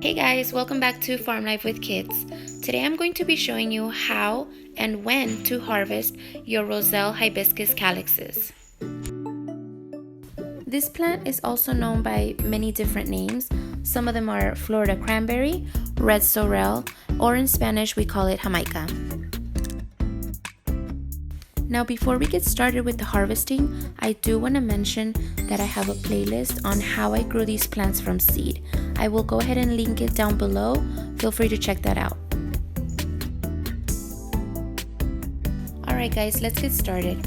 Hey guys, welcome back to Farm Life with Kids. Today I'm going to be showing you how and when to harvest your Roselle Hibiscus calyces. This plant is also known by many different names. Some of them are Florida cranberry, red sorrel, or in Spanish we call it Jamaica. Now before we get started with the harvesting, I do want to mention that I have a playlist on how I grew these plants from seed. I will go ahead and link it down below. Feel free to check that out. Alright guys, let's get started.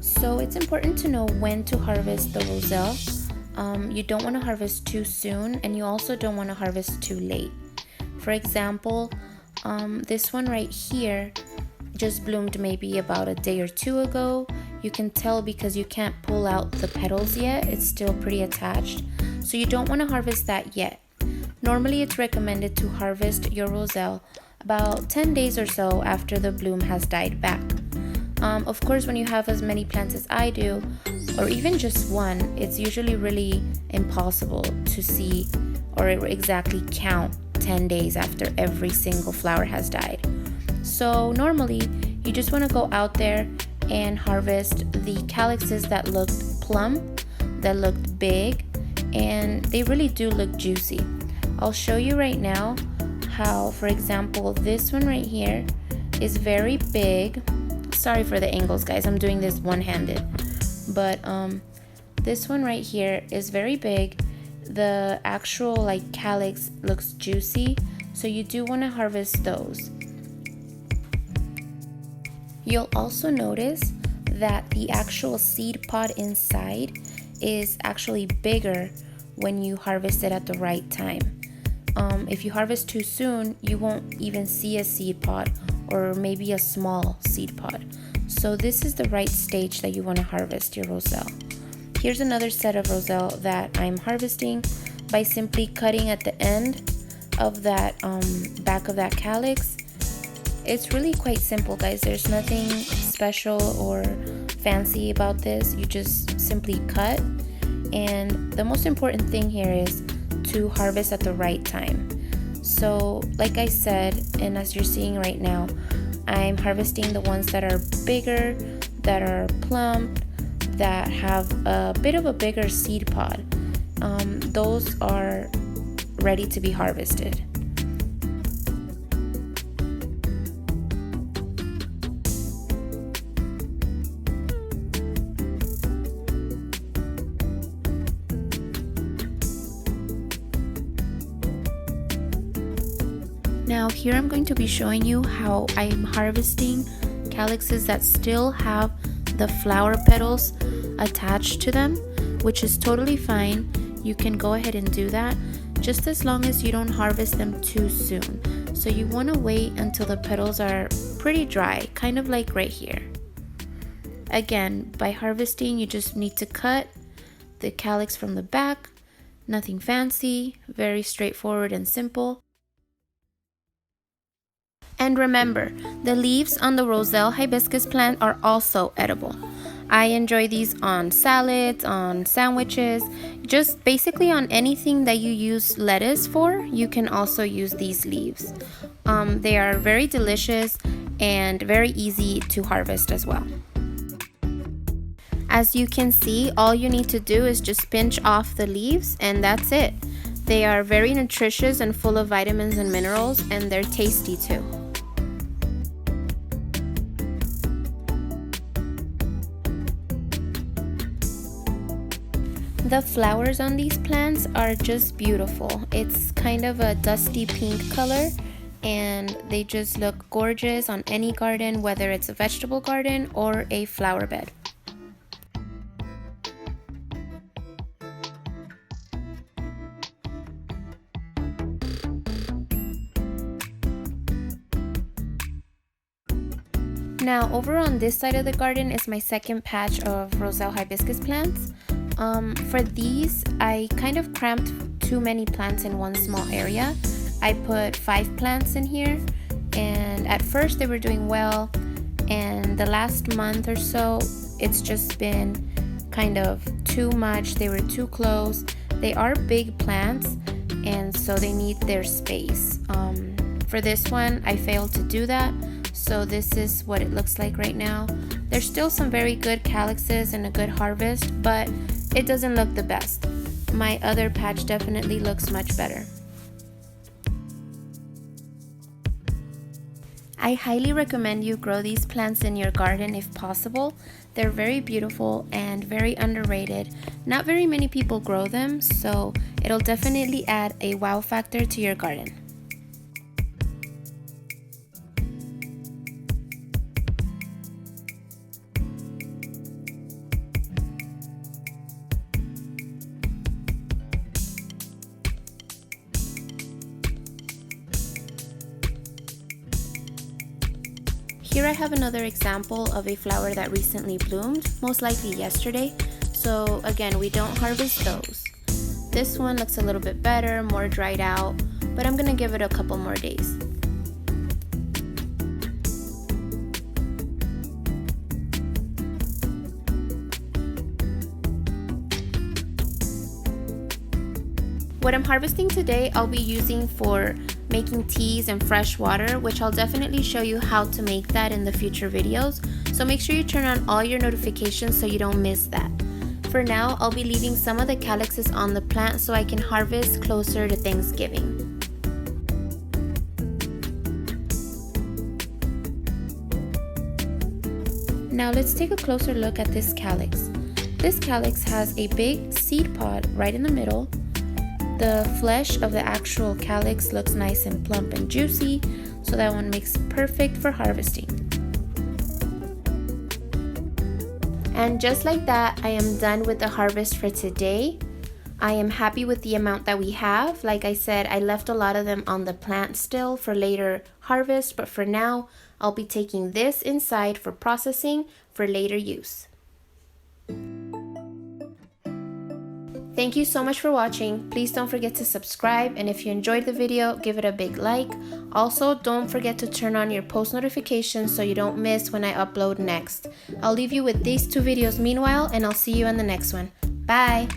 So it's important to know when to harvest the Roselle. You don't want to harvest too soon, and you also don't want to harvest too late. For example, this one right here just bloomed maybe about a day or two ago. You can tell because you can't pull out the petals yet. It's still pretty attached. So you don't want to harvest that yet. Normally it's recommended to harvest your Roselle about 10 days or so after the bloom has died back. Of course, when you have as many plants as I do, or even just one, it's usually really impossible to see or exactly count 10 days after every single flower has died. So normally you just want to go out there and harvest the calyces that looked plump, that looked big, and they really do look juicy. I'll show you right now how, for example, this one right here is very big. Sorry for the angles, guys, I'm doing this one-handed. But this one right here is very big. The actual calyx looks juicy, so you do want to harvest those. You'll also notice that the actual seed pod inside is actually bigger when you harvest it at the right time. If you harvest too soon, you won't even see a seed pod or maybe a small seed pod. So this is the right stage that you want to harvest your Roselle. Here's another set of Roselle that I'm harvesting by simply cutting at the end of that back of that calyx. It's really quite simple, guys. There's nothing special or fancy about this. You just simply cut, and the most important thing here is to harvest at the right time. So like I said, and as you're seeing right now, I'm harvesting the ones that are bigger, that are plump, that have a bit of a bigger seed pod. Those are ready to be harvested. Now here I'm going to be showing you how I'm harvesting calyxes that still have the flower petals attached to them, which is totally fine. You can go ahead and do that, just as long as you don't harvest them too soon. So you want to wait until the petals are pretty dry, kind of like right here. Again, by harvesting, you just need to cut the calyx from the back. Nothing fancy, very straightforward and simple. And remember, the leaves on the Roselle hibiscus plant are also edible. I enjoy these on salads, on sandwiches, just basically on anything that you use lettuce for. You can also use these leaves. They are very delicious and very easy to harvest as well. As you can see, all you need to do is just pinch off the leaves, and that's it. They are very nutritious and full of vitamins and minerals, and they're tasty too. The flowers on these plants are just beautiful. It's kind of a dusty pink color, and they just look gorgeous on any garden, whether it's a vegetable garden or a flower bed. Now over on this side of the garden is my second patch of Roselle hibiscus plants. For these, I kind of cramped too many plants in one small area. I put 5 plants in here, and at first they were doing well, and the last month or so it's just been kind of too much. They were too close. They are big plants, and so they need their space. For this one, I failed to do that, so this is what it looks like right now. There's still some very good calyces and a good harvest, but it doesn't look the best. My other patch definitely looks much better. I highly recommend you grow these plants in your garden if possible. They're very beautiful and very underrated. Not very many people grow them, so it'll definitely add a wow factor to your garden. Here I have another example of a flower that recently bloomed, most likely yesterday. So again, we don't harvest those. This one looks a little bit better, more dried out, but I'm gonna give it a couple more days. What I'm harvesting today, I'll be using for making teas and fresh water, which I'll definitely show you how to make that in the future videos. So make sure you turn on all your notifications so you don't miss that. For now, I'll be leaving some of the calyces on the plant so I can harvest closer to Thanksgiving. Now let's take a closer look at this calyx. This calyx has a big seed pod right in the middle. The flesh of the actual calyx looks nice and plump and juicy, so that one makes perfect for harvesting. And just like that, I am done with the harvest for today. I am happy with the amount that we have. Like I said, I left a lot of them on the plant still for later harvest, but for now, I'll be taking this inside for processing for later use. Thank you so much for watching. Please don't forget to subscribe, and if you enjoyed the video, give it a big like. Also, don't forget to turn on your post notifications so you don't miss when I upload next. I'll leave you with these 2 videos meanwhile, and I'll see you in the next one. Bye!